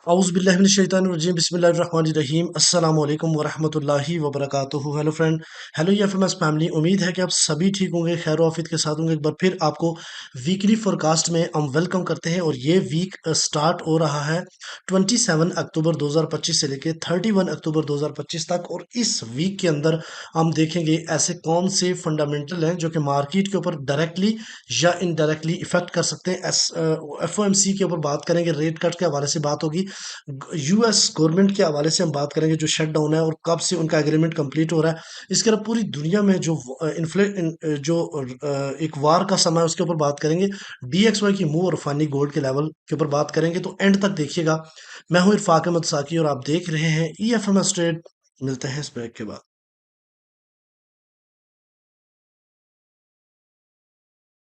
औज़ुबिल्लाहिमिनश्शैतानिर्रजीम बिस्मिल्लाहिर्रहमानिर्रहीम अस्सलामु अलैकुम वरहमतुल्लाहि वबरकातुहू। Hello friend, hello FMS family. उम्मीद है कि आप सभी ठीक होंगे, खैर आफियत के साथ होंगे। एक बार फिर आपको वीकली फोरकास्ट में हम वेलकम करते हैं और ये वीक स्टार्ट हो रहा है 27 अक्टूबर 2025 से लेके 31 अक्टूबर 2025 तक। और इस वीक के अंदर हम देखेंगे ऐसे कौन से फंडामेंटल हैं जो कि मार्केट के ऊपर डायरेक्टली या इनडायरेक्टली इफेक्ट कर सकते हैं। एफओएमसी के ऊपर बात करेंगे, रेट कट के हवाले से बात होगी, यूएस गवर्नमेंट के हवाले से हम बात करेंगे जो शट डाउन है और कब से उनका एग्रीमेंट कंप्लीट हो रहा है। इसके अलावा पूरी दुनिया में जो एक वार का समय है उसके ऊपर बात करेंगे। डीएक्सवाई की मूव और फानी गोल्ड के लेवल के ऊपर बात करेंगे, तो एंड तक देखिएगा। मैं हूं इरफाक अहमद साकी और आप देख रहे हैं ईएफएमएस ट्रेड। मिलते हैं इस ब्रेक के बाद।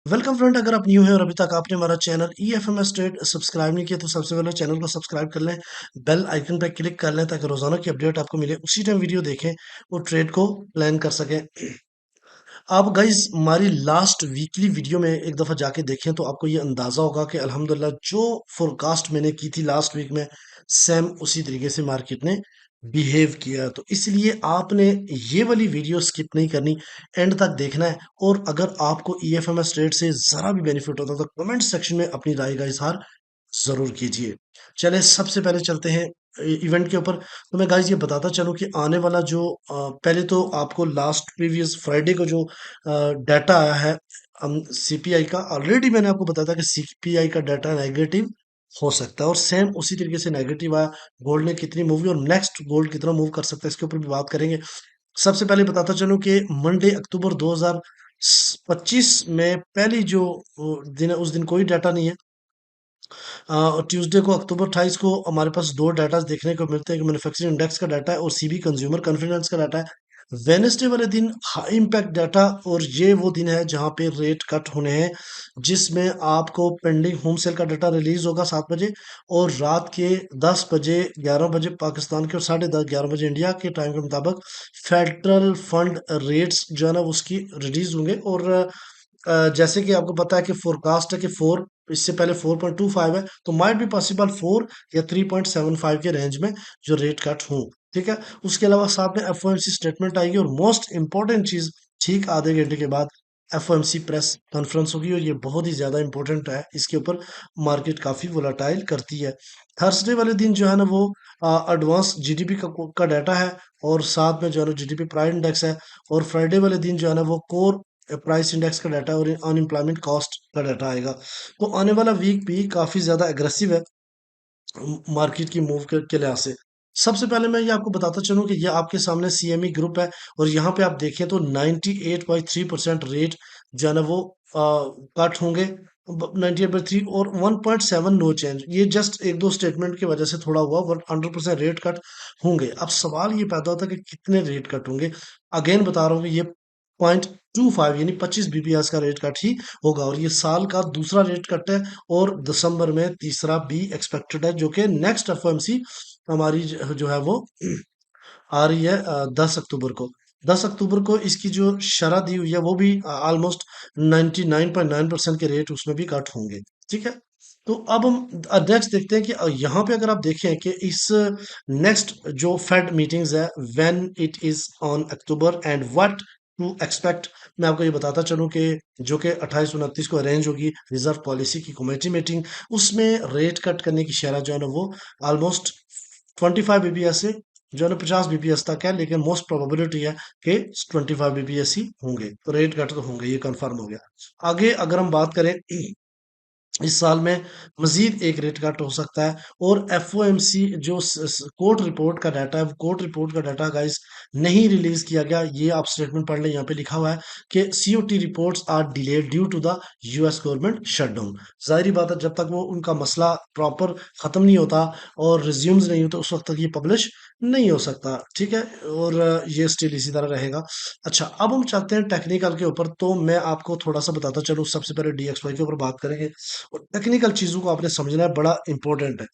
वेलकम फ्रेंड, अगर आप न्यू हैं और अभी तक आपने हमारा channel E F M S Trade subscribe नहीं किया तो सबसे पहले चैनल को सब्सक्राइब कर लें, बेल आइकन पर क्लिक कर लें ताकि रोजाना की अपडेट आपको मिले, उसी टाइम वीडियो देखें और ट्रेड को प्लान कर सकें। आप गाइज हमारी लास्ट वीकली वीडियो में एक दफ़ा जाके देखें तो आपको ये अंदाज़ा होगा कि अल्हम्दुलिल्लाह जो फोरकास्ट मैंने की थी लास्ट वीक में, सेम उसी तरीके से मार्केट ने बिहेव किया। तो इसलिए आपने ये वाली वीडियो स्किप नहीं करनी, एंड तक देखना है। और अगर आपको E F M S Trade से ज़रा भी बेनिफिट होता है तो कमेंट सेक्शन में अपनी राय का इजहार ज़रूर कीजिए। चलिए सबसे पहले चलते हैं इवेंट के ऊपर। तो मैं गाइज ये बताता चलूँ कि आने वाला जो पहले तो आपको लास्ट प्रीवियस फ्राइडे को जो डाटा आया है सीपीआई का, ऑलरेडी मैंने आपको बताया था कि सीपीआई का डाटा नेगेटिव हो सकता है और सेम उसी तरीके से नेगेटिव आया। गोल्ड ने कितनी मूवी और नेक्स्ट गोल्ड कितना मूव कर सकता है इसके ऊपर भी बात करेंगे। सबसे पहले बताता चलूं कि मंडे अक्टूबर 2025 में पहली जो दिन है उस दिन कोई डाटा नहीं है। ट्यूसडे को अक्टूबर 28 को हमारे पास दो डाटा देखने को मिलते हैं कि मैन्युफैक्चरिंग इंडेक्स का डाटा है और सीबी कंज्यूमर कॉन्फिडेंस का डाटा है। वेनेसडे वाले दिन हाई इम्पैक्ट डाटा, और ये वो दिन है जहां पे रेट कट होने हैं, जिसमें आपको पेंडिंग होम सेल का डाटा रिलीज होगा 7 बजे, और रात के 10 बजे 11 बजे पाकिस्तान के और 10:30 11 बजे इंडिया के टाइम के मुताबिक फेडरल फंड रेट्स जो है ना उसकी रिलीज होंगे। और जैसे कि आपको पता है कि फोरकास्ट है कि फोर, इससे पहले 4.25 है, तो माइट भी पॉसिबल 4 या 3.75 के रेंज में जो रेट कट हों। ठीक है। उसके अलावा साथ में एफओएमसी स्टेटमेंट आएगी और मोस्ट इंपॉर्टेंट चीज, ठीक आधे घंटे के बाद एफओएमसी प्रेस कॉन्फ्रेंस होगी और ये बहुत ही ज्यादा इंपॉर्टेंट है। इसके ऊपर मार्केट काफी वोलाटाइल करती है। थर्सडे वाले दिन जो है ना वो एडवांस जीडीपी का डाटा है और साथ में जो है ना जीडीपी प्राइस इंडेक्स है। और फ्राइडे वाले दिन जो है ना वो कोर प्राइस इंडेक्स का डाटा और अनएम्प्लॉयमेंट कॉस्ट का डाटा आएगा। तो आने वाला वीक भी काफी ज्यादा एग्रेसिव है मार्केट की मूव के लिहाज से। सबसे पहले मैं ये आपको बताता चलूं कि ये आपके सामने सीएमई ग्रुप है और यहाँ पे आप देखें तो 98.3% रेट जो है ना वो कट होंगे। 98/3 और 1.7 नो चेंज, ये जस्ट एक दो स्टेटमेंट की वजह से थोड़ा हुआ, बट 100% रेट कट होंगे। अब सवाल ये पैदा होता है कि कितने रेट कट होंगे। अगेन बता रहा हूँ कि ये 0.25 यानी 25 बीपीएस का रेट कट ही होगा और ये साल का दूसरा रेट कट है। और दिसंबर में तीसरा भी एक्सपेक्टेड है, जो कि नेक्स्ट एफओएमसी हमारी जो है वो आ रही है 10 अक्टूबर को। 10 अक्टूबर को इसकी जो शरह दी हुई है वो भी ऑलमोस्ट 99.9% के रेट उसमें भी कट होंगे। ठीक है। तो अब हम नेक्स्ट देखते हैं कि यहाँ पे अगर आप देखें कि इस नेक्स्ट जो फेड मीटिंग्स है, when it is on October and what to expect, मैं आपको ये बताता चलूं कि जो कि 28-29 को अरेंज होगी रिजर्व पॉलिसी की कमेटी मीटिंग, उसमें रेट कट करने की शरह जो है ना वो ऑलमोस्ट 25 बीपीएस से जो है ना 50 बीपीएस तक है, लेकिन मोस्ट प्रोबेबिलिटी है कि 25 बीपीएस ही होंगे, तो रेट कट तो होंगे, ये कंफर्म हो गया। आगे अगर हम बात करें इस साल में मजीद एक रेट कट हो सकता है। और एफओएमसी जो कोर्ट रिपोर्ट का डाटा है, कोर्ट रिपोर्ट का डाटा गाइस नहीं रिलीज किया गया। ये आप स्टेटमेंट पढ़ लें, यहाँ पे लिखा हुआ है कि COT reports are delayed due to the US government shutdown. जाहिर बात है जब तक वो उनका मसला प्रॉपर खत्म नहीं होता और रिज्यूम्स नहीं होते उस वक्त तक ये पब्लिश नहीं हो सकता। ठीक है। और ये स्टिल इसी तरह रहेगा। अच्छा, अब हम चलते हैं टेक्निकल के ऊपर। तो मैं आपको थोड़ा सा बताता चलूँ, सबसे पहले डीएक्सवाई के ऊपर बात करेंगे और टेक्निकल चीजों को आपने समझना है, बड़ा इंपॉर्टेंट है।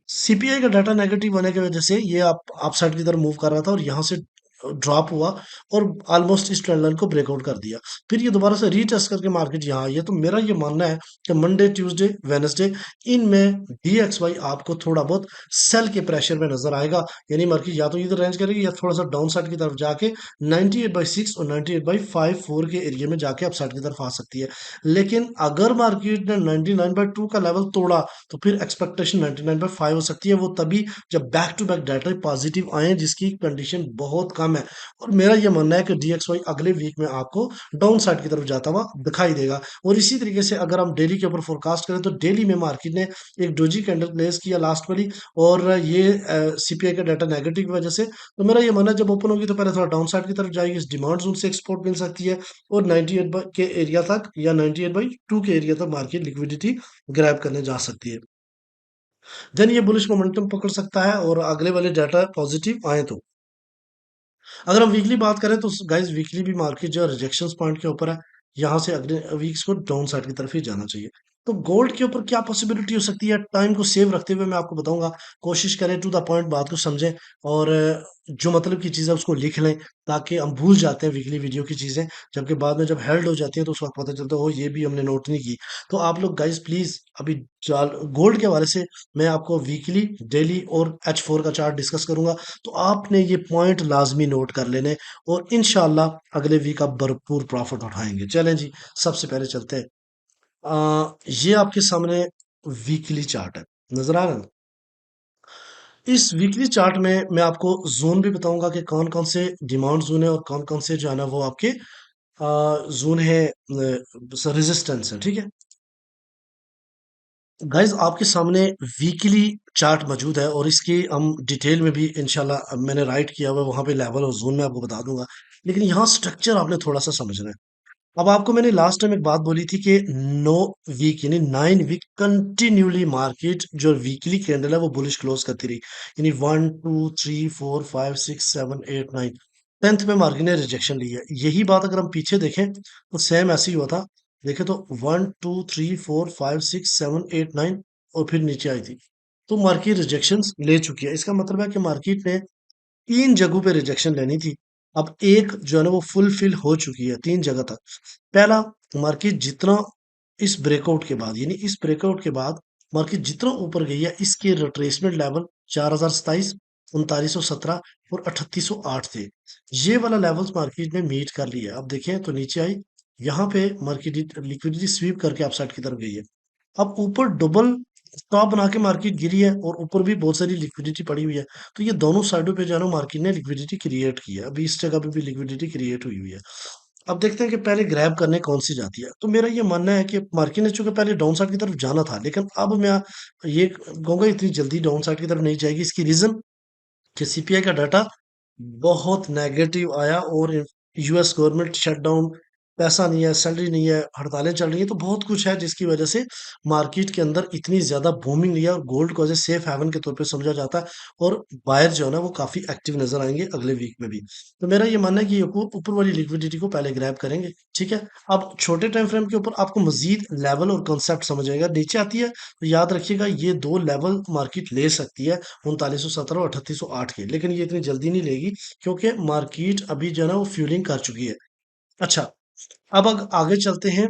सीपीआई का डाटा नेगेटिव होने की वजह से ये आप साइड की तरफ मूव कर रहा था और यहाँ से ड्रॉप हुआ और ऑलमोस्ट इस ट्रेंड लाइन को ब्रेकआउट कर दिया। फिर ये दोबारा से रीटेस्ट करके मार्केट यहाँ आई है। तो मेरा ये मानना है कि मंडे, ट्यूसडे, वेडनेसडे इनमें DXY आपको थोड़ा बहुत सेल के प्रेशर में नजर आएगा। यानी मार्केट या तो इधर रेंज करेगी या थोड़ा सा डाउन साइड की तरफ जाके 98/6 और 98/54 के एरिया में जाके अप साइड की तरफ आ सकती है। लेकिन अगर मार्केट ने 99/2 का लेवल तोड़ा तो फिर एक्सपेक्टेशन 99/5 हो सकती है। वो तभी जब back to back data positive आए जिसकी कंडीशन बहुत कम है। और मेरा ये मानना है कि DXY अगले वीक में आपको डाउन साइड की तरफ जाता हुआ दिखाई देगा। और इसी तरीके से अगर हम डेली के ऊपर फोरकास्ट करें तो डेली में मार्केट ने एक डोजी कैंडल प्लेस किया लास्ट वाली, और ये CPI का डाटा नेगेटिव की वजह से, तो मेरा ये मानना है जब ओपन होगी तो पहले थोड़ा डाउन साइड की तरफ जाएगी, इस डिमांड जोन से एक्सपोर्ट मिल सकती है और 98 के एरिया तक या 98/2 के एरिया तक मार्केट लिक्विडिटी ग्रैब करने जा सकती है। देन ये बुलिश मोमेंटम पकड़ सकता है और अगले वाले डाटा पॉजिटिव आए तो। अगर हम वीकली बात करें तो गाइस वीकली भी मार्केट जो है रिजेक्शन पॉइंट के ऊपर है। यहाँ से अगले वीक्स को डाउन साइड की तरफ ही जाना चाहिए। तो गोल्ड के ऊपर क्या पॉसिबिलिटी हो सकती है, टाइम को सेव रखते हुए मैं आपको बताऊंगा। कोशिश करें टू द पॉइंट बात को समझें और जो मतलब की चीज़ है उसको लिख लें, ताकि हम भूल जाते हैं वीकली वीडियो की चीज़ें। जबकि बाद में जब हेल्ड हो जाती है तो उस वक्त पता चलता है हो ये भी हमने नोट नहीं की। तो आप लोग गाइस प्लीज अभी गोल्ड के हवाले से मैं आपको वीकली, डेली और H4 का चार्ट डिस्कस करूंगा। तो आपने ये पॉइंट लाजमी नोट कर लेने और इंशाल्लाह अगले वीक आप भरपूर प्रॉफिट उठाएंगे। चलें जी, सबसे पहले चलते हैं। ये आपके सामने वीकली चार्ट है, नजर आ रहा है ना? इस वीकली चार्ट में मैं आपको जोन भी बताऊंगा कि कौन कौन से डिमांड जोन है और कौन कौन से जो है ना वो आपके जोन है, रेजिस्टेंस है, ठीक है। गाइज आपके सामने वीकली चार्ट मौजूद है और इसकी हम डिटेल में भी इंशाल्लाह मैंने राइट किया हुआ है, वहां पे लेवल और जोन में आपको बता दूंगा। लेकिन यहाँ स्ट्रक्चर आपने थोड़ा सा समझना है। अब आपको मैंने लास्ट टाइम एक बात बोली थी कि 9 वीक यानी 9 वीक कंटिन्यूली मार्केट जो वीकली कैंडल है वो बुलिश क्लोज करती रही। यानी 1 2 3 4 5 6 7 8 9, 10th पे मार्केट ने रिजेक्शन ली है। यही बात अगर हम पीछे देखें तो सेम ऐसे ही हुआ था। देखें तो 1 2 3 4 5 6 7 8 9 और फिर नीचे आई थी। तो मार्केट रिजेक्शन ले चुकी है। इसका मतलब है कि मार्केट ने 3 जगहों पे रिजेक्शन लेनी थी। अब एक जो है ना वो फुलफिल हो चुकी है 3 जगह तक। पहला, मार्केट जितना इस ब्रेकआउट के बाद यानी इस ब्रेकआउट के बाद मार्केट जितना ऊपर गई है इसके रिट्रेसमेंट लेवल 4027, 3917 और 3808 थे। ये वाला लेवल्स मार्केट ने मीट कर लिया है। अब देखें तो नीचे आई, यहाँ पे मार्केट लिक्विडिटी स्वीप करके अपसाइड की तरफ गई है। अब ऊपर डबल टॉप बना के मार्केट गिरी है और ऊपर भी बहुत सारी लिक्विडिटी पड़ी हुई है। तो ये दोनों साइडों पे जो है ना मार्केट ने लिक्विडिटी क्रिएट की है। अभी इस जगह पे भी लिक्विडिटी क्रिएट हुई हुई है। अब देखते हैं कि पहले ग्रैब करने कौन सी जाती है। तो मेरा ये मानना है कि मार्केट ने चूंकि पहले डाउन साइड की तरफ जाना था, लेकिन अब मैं ये कहूंगा इतनी जल्दी डाउन साइड की तरफ नहीं जाएगी। इसकी रीजन कि CPI का डाटा बहुत नेगेटिव आया और US गवर्नमेंट शटडाउन, पैसा नहीं है, सैलरी नहीं है, हड़तालें चल रही हैं, तो बहुत कुछ है जिसकी वजह से मार्केट के अंदर इतनी ज्यादा बूमिंग नहीं है और गोल्ड को एज ए सेफ हेवन के तौर पे समझा जाता है। और बायर जो है ना वो काफी एक्टिव नजर आएंगे अगले वीक में भी। तो मेरा ये मानना है कि ये ऊपर वाली लिक्विडिटी को पहले ग्रैब करेंगे, ठीक है। अब छोटे टाइम फ्रेम के ऊपर आपको मजीद लेवल और कॉन्सेप्ट समझ आएगा। नीचे आती है तो याद रखिएगा ये दो लेवल मार्केट ले सकती है, 3917 और 3808 के, लेकिन ये इतनी जल्दी नहीं लेगी क्योंकि मार्केट अभी जो है ना वो फ्यूलिंग कर चुकी है। अच्छा, अब आगे चलते हैं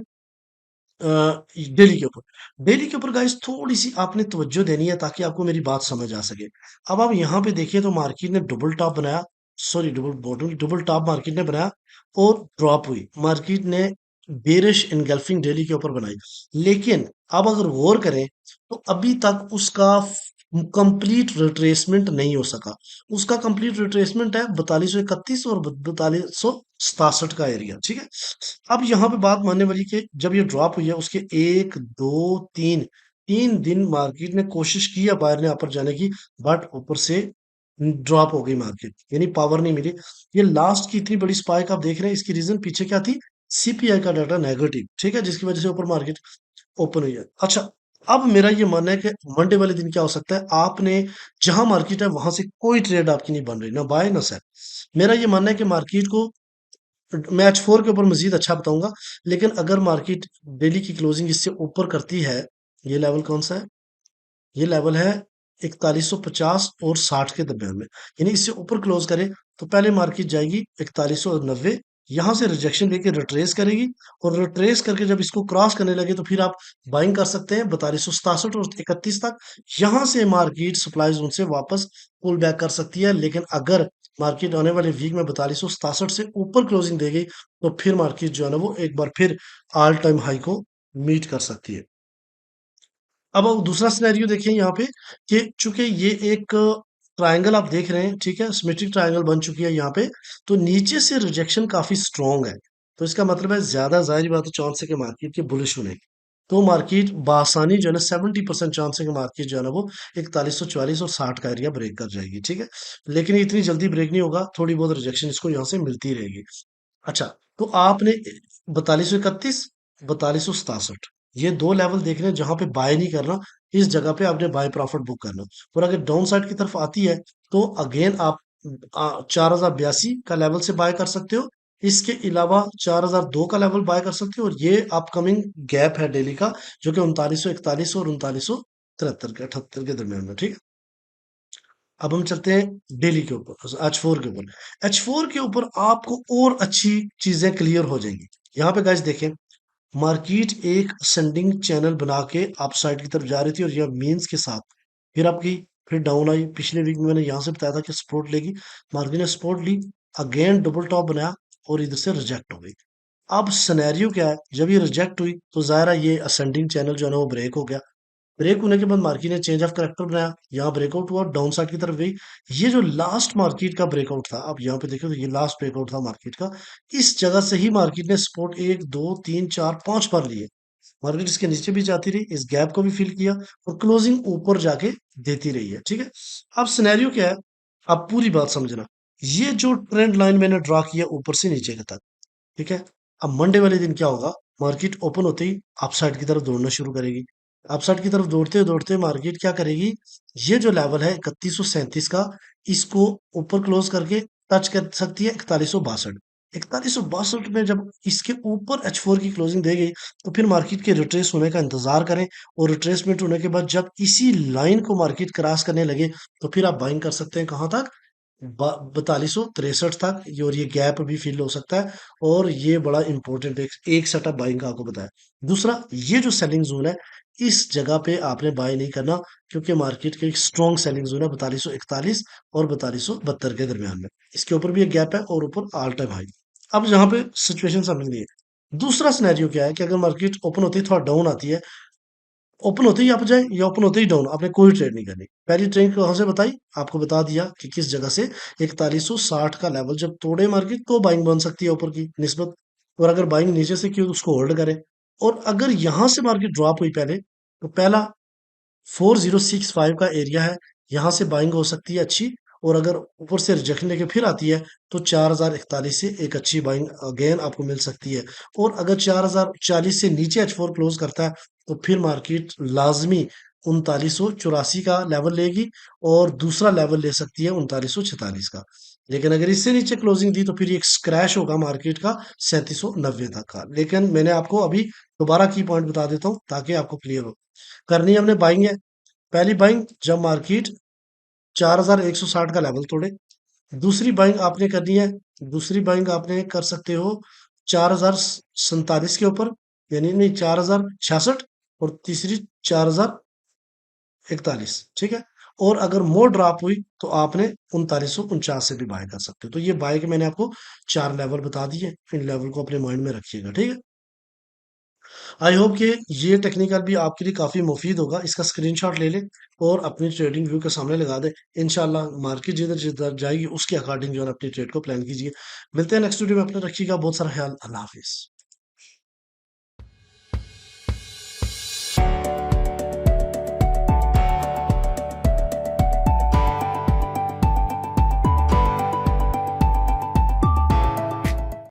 डेली के ऊपर। डेली के ऊपर गाइस थोड़ी सी आपने तवज्जो देनी है ताकि आपको मेरी बात समझ आ सके। अब आप यहाँ पे देखिए तो मार्केट ने डबल टॉप बनाया, sorry double bottom, double top market ने बनाया और ड्रॉप हुई। मार्केट ने बेरिश इनगल्फिंग डेली के ऊपर बनाई। लेकिन अब अगर गौर करें तो अभी तक उसका कंप्लीट रिट्रेसमेंट नहीं हो सका। उसका कंप्लीट रिट्रेसमेंट है 4231 और 4267 का एरिया, ठीक है। अब यहाँ पे बात मानने वाली कि जब ये ड्रॉप हुई है उसके 1 2 3 3 दिन मार्केट ने कोशिश की है बाहर ने ऊपर जाने की, बट ऊपर से ड्रॉप हो गई मार्केट, यानी पावर नहीं मिली। ये लास्ट की इतनी बड़ी स्पाइक आप देख रहे हैं, इसकी रीजन पीछे क्या थी? CPI का डाटा नेगेटिव, ठीक है, जिसकी वजह से ऊपर मार्केट ओपन हुई है। अच्छा, अब मेरा ये मानना है कि मंडे वाले दिन क्या हो सकता है, आपने जहां मार्केट है वहां से कोई ट्रेड आपकी नहीं बन रही, ना बाय ना सेल। मेरा ये मानना है कि मार्केट को मैं H4 के ऊपर मजीद अच्छा बताऊंगा। लेकिन अगर मार्केट डेली की क्लोजिंग इससे ऊपर करती है, ये लेवल कौन सा है? ये लेवल है 4150 और 60 के दरमियान में, यानी इससे ऊपर क्लोज करे तो पहले मार्केट जाएगी 4190, यहां से रिजेक्शन लेके रिट्रेस करेगी, और रिट्रेस करके जब इसको क्रॉस करने लगे तो फिर आप बाइंग कर सकते हैं 4267 और 31 तक। यहां से मार्केट सप्लाई जोन से वापस पुल बैक कर सकती है, लेकिन अगर मार्केट आने वाले वीक में 4267 से ऊपर क्लोजिंग देगी तो फिर मार्केट जो है ना वो एक बार फिर ऑल टाइम हाई को मीट कर सकती है। अब दूसरा सिनेरियो देखिए यहाँ पे, कि चूंकि ये एक ट्रायंगल आप देख रहे हैं, ठीक है, सिमेट्रिक ट्रायंगल बन चुकी है यहाँ पे, तो नीचे से रिजेक्शन काफी स्ट्रॉन्ग है, तो इसका मतलब है ज्यादा जाहिर बात है चांस है कि मार्केट के बुलिश होने की। तो मार्केट बासानी जो है ना 70% चांस है कि मार्केट जो है ना वो 4140 और 60 का एरिया ब्रेक कर जाएगी, ठीक है। लेकिन इतनी जल्दी ब्रेक नहीं होगा, थोड़ी बहुत रिजेक्शन इसको यहाँ से मिलती रहेगी। अच्छा, तो आपने 4231, 4267, ये दो लेवल देख रहे हैं जहां पे बाय नहीं करना, इस जगह पे आपने बाय प्रॉफिट बुक करना। और अगर डाउन साइड की तरफ आती है तो अगेन आप 4082 का लेवल से बाय कर सकते हो। इसके अलावा 4002 का लेवल बाय कर सकते हो, और ये अपकमिंग गैप है डेली का, जो कि 3941 और 3973 के 78 के दरमियान में, ठीक है। अब हम चलते हैं डेली के ऊपर, H4 के ऊपर। H4 के ऊपर आपको और अच्छी चीजें क्लियर हो जाएंगी। यहाँ पे गाइस देखें, मार्केट एक असेंडिंग चैनल बना के अप साइड की तरफ जा रही थी, और यह मीन्स के साथ फिर आपकी फिर डाउन आई। पिछले वीक में मैंने यहाँ से बताया था कि सपोर्ट लेगी, मार्केट ने सपोर्ट ली, अगेन डबल टॉप बनाया और इधर से रिजेक्ट हो गई। अब सिनेरियो क्या है, जब ये रिजेक्ट हुई तो जाहिर है ये असेंडिंग चैनल जो है ना वो ब्रेक हो गया। ब्रेक होने के बाद मार्केट ने चेंज ऑफ करेक्टर बनाया, यहाँ ब्रेकआउट हुआ, डाउन साइड की तरफ गई। ये जो लास्ट मार्केट का ब्रेकआउट था, आप यहाँ पे देखो तो ये लास्ट ब्रेकआउट था मार्केट का, इस जगह से ही मार्केट ने सपोर्ट 1 2 3 4 5 बार लिए। मार्केट इसके नीचे भी जाती रही, इस गैप को भी फिल किया, और क्लोजिंग ऊपर जाके देती रही है, ठीक है। अब सिनेरियो क्या है, आप पूरी बात समझना। ये जो ट्रेंड लाइन मैंने ड्रा किया ऊपर से नीचे तक, ठीक है। अब मंडे वाले दिन क्या होगा, मार्केट ओपन होते ही अपसाइड की तरफ दौड़ना शुरू करेगी। अपसाइड की तरफ दौड़ते दौड़ते मार्केट क्या करेगी, ये जो लेवल है 3137 का, इसको ऊपर क्लोज करके टच कर सकती है 4162। 4162 में जब इसके ऊपर H4 की क्लोजिंग दे गई तो फिर मार्केट के रिट्रेस होने का इंतजार करें, और रिट्रेसमेंट होने के बाद जब इसी लाइन को मार्केट क्रॉस करने लगे तो फिर आप बाइंग कर सकते हैं कहाँ तक, 4263 तक। और ये गैप भी फिल हो सकता है, और ये बड़ा इंपॉर्टेंट एक सेटअप बाइंग का आपको बताया। दूसरा, ये जो सेलिंग जोन है, इस जगह पे आपने बाय नहीं करना, क्योंकि मार्केट के एक स्ट्रॉन्ग सेलिंग जोन है 4241 और 4272 के दरमियान में। इसके ऊपर भी एक गैप है और ऊपर ऑल टाइम हाई। अब यहाँ पे सिचुएशन समझ लीजिए। दूसरा सिनेरियो क्या है कि अगर मार्केट ओपन होती है थोड़ा डाउन आती है, ओपन होते ही अप जाए या ओपन होते ही डाउन, आपने कोई ट्रेड नहीं करनी। पहली ट्रेड कहाँ से बताई, आपको बता दिया कि किस जगह से, 4160 का लेवल जब तोड़े मार्केट तो बाइंग बन सकती है ऊपर की निस्बत, और अगर बाइंग नीचे से की तो उसको होल्ड करें। और अगर यहां से मार्केट ड्रॉप हुई पहले, तो पहला 4065 का एरिया है, यहाँ से बाइंग हो सकती है अच्छी। और अगर ऊपर से रिजेक्शन लेके फिर आती है तो 4041 से एक अच्छी बाइंग अगेन आपको मिल सकती है। और अगर 4040 से नीचे H4 क्लोज करता है तो फिर मार्केट लाजमी 3984 का लेवल लेगी, और दूसरा लेवल ले सकती है 3946 का। लेकिन अगर इससे नीचे क्लोजिंग दी तो फिर एक स्क्रैश होगा मार्केट का 3790 तक का। लेकिन मैंने आपको अभी दोबारा की पॉइंट बता देता हूँ ताकि आपको क्लियर हो। करनी हमने बाइंग है, पहली बाइंग जब मार्केट 4160 का लेवल तोड़े। दूसरी बाइंग आपने करनी है, दूसरी बाइंग आपने कर सकते हो 4047 के ऊपर, यानी नहीं 4066, और तीसरी 4041, ठीक है। और अगर मोर ड्रॉप हुई तो आपने 3949 से भी बाय कर सकते हो। तो ये बाय के मैंने आपको चार लेवल बता दिए, इन लेवल को अपने माइंड में रखिएगा, ठीक है। आई होप कि ये टेक्निकल भी आपके लिए काफ़ी मुफीद होगा। इसका स्क्रीनशॉट ले लें और अपनी ट्रेडिंग व्यू के सामने लगा दें। इंशाल्लाह मार्केट जिधर जिधर जाएगी उसके अकॉर्डिंग जो है अपनी ट्रेड को प्लान कीजिए। मिलते हैं नेक्स्ट वीडियो में, अपने रखिएगा बहुत सारा ख्याल। अल्लाह हाफिज़।